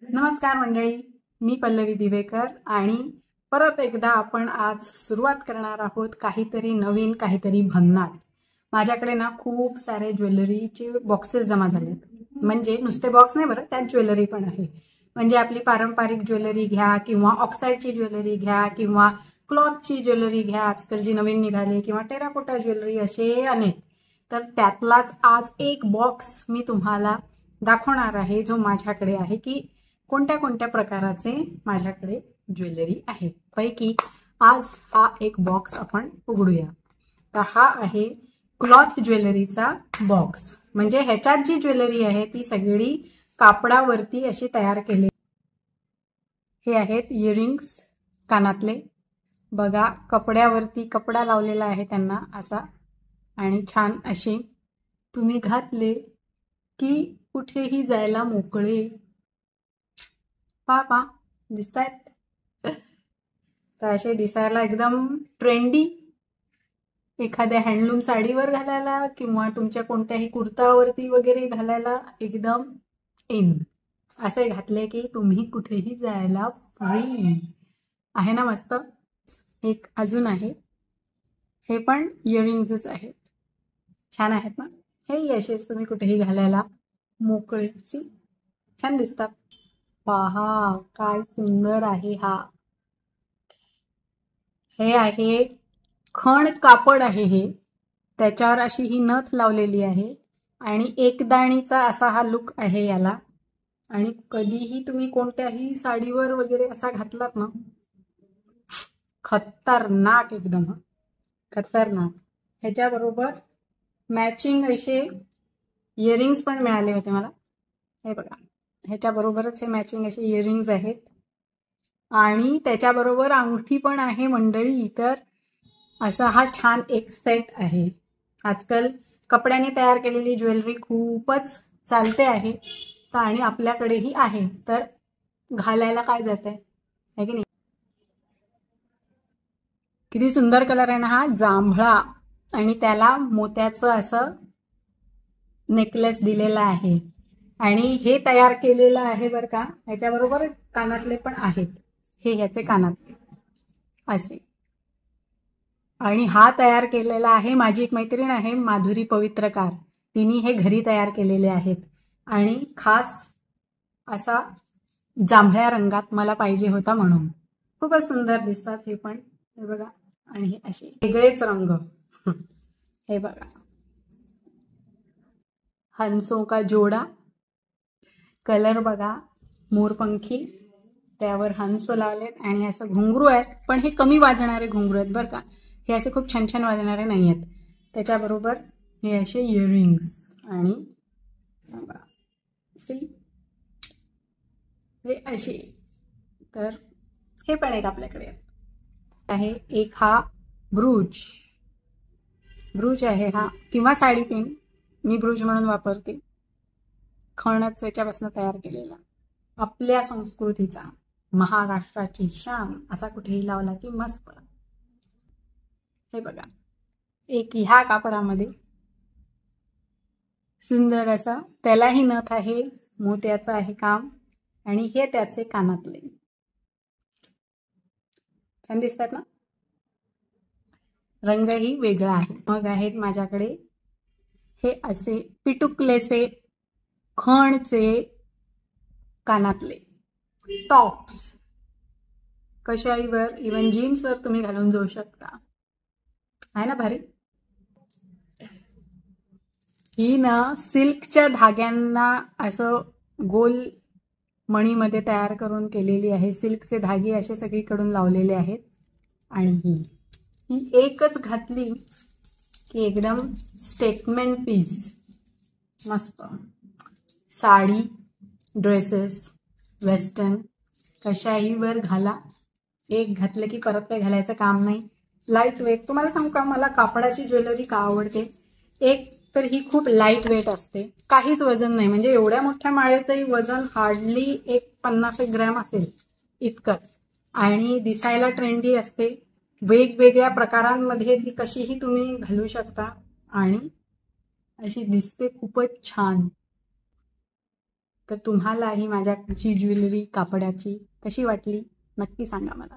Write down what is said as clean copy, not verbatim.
नमस्कार मंडळी, मी पल्लवी दिवेकर आणि परत एकदा आपण आज सुरुवात करणार आहोत काहीतरी नवीन, काहीतरी भन्नाट. माझ्याकडे ना खूप सारे ज्वेलरीचे बॉक्सेस जमा झालेत. म्हणजे नुसते बॉक्स नाही बरं, त्यात ज्वेलरी पण आहे. म्हणजे आपली पारंपरिक ज्वेलरी घ्या किंवा ऑक्साईडची ज्वेलरी घ्या किंवा क्लॉथची ज्वेलरी घ्या, आजकाल जी नवीन निघाली, किंवा टेराकोटा ज्वेलरी, असे अनेक. तर त्यातलाच आज एक बॉक्स मी तुम्हाला दाखवणार आहे जो माझ्याकडे आहे, की कोणत्या कोणत्या प्रकाराचे माझ्याकडे ज्वेलरी आहे. पैकी आज हा एक बॉक्स आपण उघडूया. तर हा आहे क्लॉथ ज्वेलरीचा बॉक्स. म्हणजे ह्याच्यात जी ज्वेलरी आहे ती सगळी कापडावरती अशी तयार केली. हे आहेत इयरिंग्स, कानातले. बघा, कपड्यावरती कपडा लावलेला आहे त्यांना असा, आणि छान असे तुम्ही घातले की कुठेही जायला मोकळे. पा दिसतायत. तर असे दिसायला एकदम ट्रेंडी, एखाद्या हँडलूम साडीवर घालायला किंवा तुमच्या कोणत्याही कुर्तावरती वगैरे घालायला एकदम इन. असे घातले की तुम्ही कुठेही जायला फ्री आहे ना. मस्त. एक अजून आहे, हे पण इयरिंग्सच आहेत. छान आहेत ना. हे असेच तुम्ही कुठेही घालायला मोकळे. छान दिसतात. पहा काय सुंदर आहे हा. हे आहे खण कापड आहे हे. त्याच्यावर अशी ही नथ लावलेली आहे आणि एकदाणीचा असा हा लुक आहे याला. आणि कधीही तुम्ही कोणत्याही साडीवर वगैरे असा घातलात ना, खतरनाक एकदम. खतरनाक. ह्याच्याबरोबर मॅचिंग असे इयरिंग्स पण मिळाले होते मला. हे बघा, ह्याच्याबरोबरच हे मॅचिंग असे इयरिंग्स आहेत आणि त्याच्याबरोबर अंगठी पण आहे मंडळी. तर असा हा छान एक सेट आहे. आजकाल कपड्याने तयार केलेली ज्वेलरी खूपच चालते आहे, आणि आपल्याकडेही आहे. तर घालायला काय जात आहे की नाही. किती सुंदर कलर आहे ना हा, जांभळा. आणि त्याला मोत्याचं असं नेकलेस दिलेला आहे. आणि हे तयार केलेलं आहे बरं का. ह्याच्याबरोबर कानातले पण आहेत. हे ह्याचे कानातले असे. आणि हा तयार केलेला आहे, माझी एक मैत्रीण आहे माधुरी पवित्रकार, तिने हे घरी तयार केलेले आहेत. आणि खास असा जांभळ्या रंगात मला पाहिजे होता म्हणून. खूपच सुंदर दिसतात हे पण. हे बघा, आणि हे असे वेगळेच रंग. हे बघा, हंसों का जोडा. कलर बघा, मोरपंखी, त्यावर हंस लावलेत आणि असं घुंगरू आहेत. पण हे कमी वाजणारे घुंगरू आहेत बरं का. हे असे खूप छान छान वाजणारे नाही आहेत. त्याच्याबरोबर हे असे इयरिंग्स आणि सी हे असे. तर हे पण एक आपल्याकडे आहे. एक हा ब्रूच आहे हा, किंवा साडी पिन. मी ब्रूच म्हणून वापरते. खणच याच्यापासून तयार केलेला, आपल्या संस्कृतीचा, महाराष्ट्राची शान असा कुठेही लावला की मस्त. हे बघा, एक ह्या कापडामध्ये सुंदर असा, त्यालाही नथ आहे, मोत्याचं आहे काम. आणि हे त्याचे कानातले. छान दिसतात ना. रंगही वेगळा आहे. मग आहेत माझ्याकडे हे असे पिटुकलेचे खणचे कानातले, टॉप्स. कशाईवर, इवन जीन्सवर तुम्ही घालून जाऊ शकता. आहे ना भारी. ही ना सिल्कच्या धाग्यांना असं गोल मणीमध्ये तयार करून केलेली आहे. सिल्कचे धागे असे सगळीकडून लावलेले आहेत. आणि ही एकच घातली की एकदम स्टेटमेंट पीस. मस्त. साडी, ड्रेसेस, वेस्टर्न कशाही वर घाला. एक घातलं की परत काही घालायचं काम नाही. Light weight. तुम्हाला सांगू का, मला कापडाची ज्वेलरी का आवडते. एक तर ही खूप लाईट वेट असते, काहीच वजन नाही. म्हणजे एवढ्या मोठ्या माळेचंही वजन हार्डली एक 50 ग्रॅम असेल इतकंच. आणि दिसायला ट्रेंडी असते. वेगवेगळ्या प्रकारांमध्ये ती कशीही तुम्ही घालू शकता आणि अशी दिसते खूपच छान. तर तुम्हालाही माझ्याकडची ज्वेलरी कापडाची कशी वाटली नक्की सांगा मला.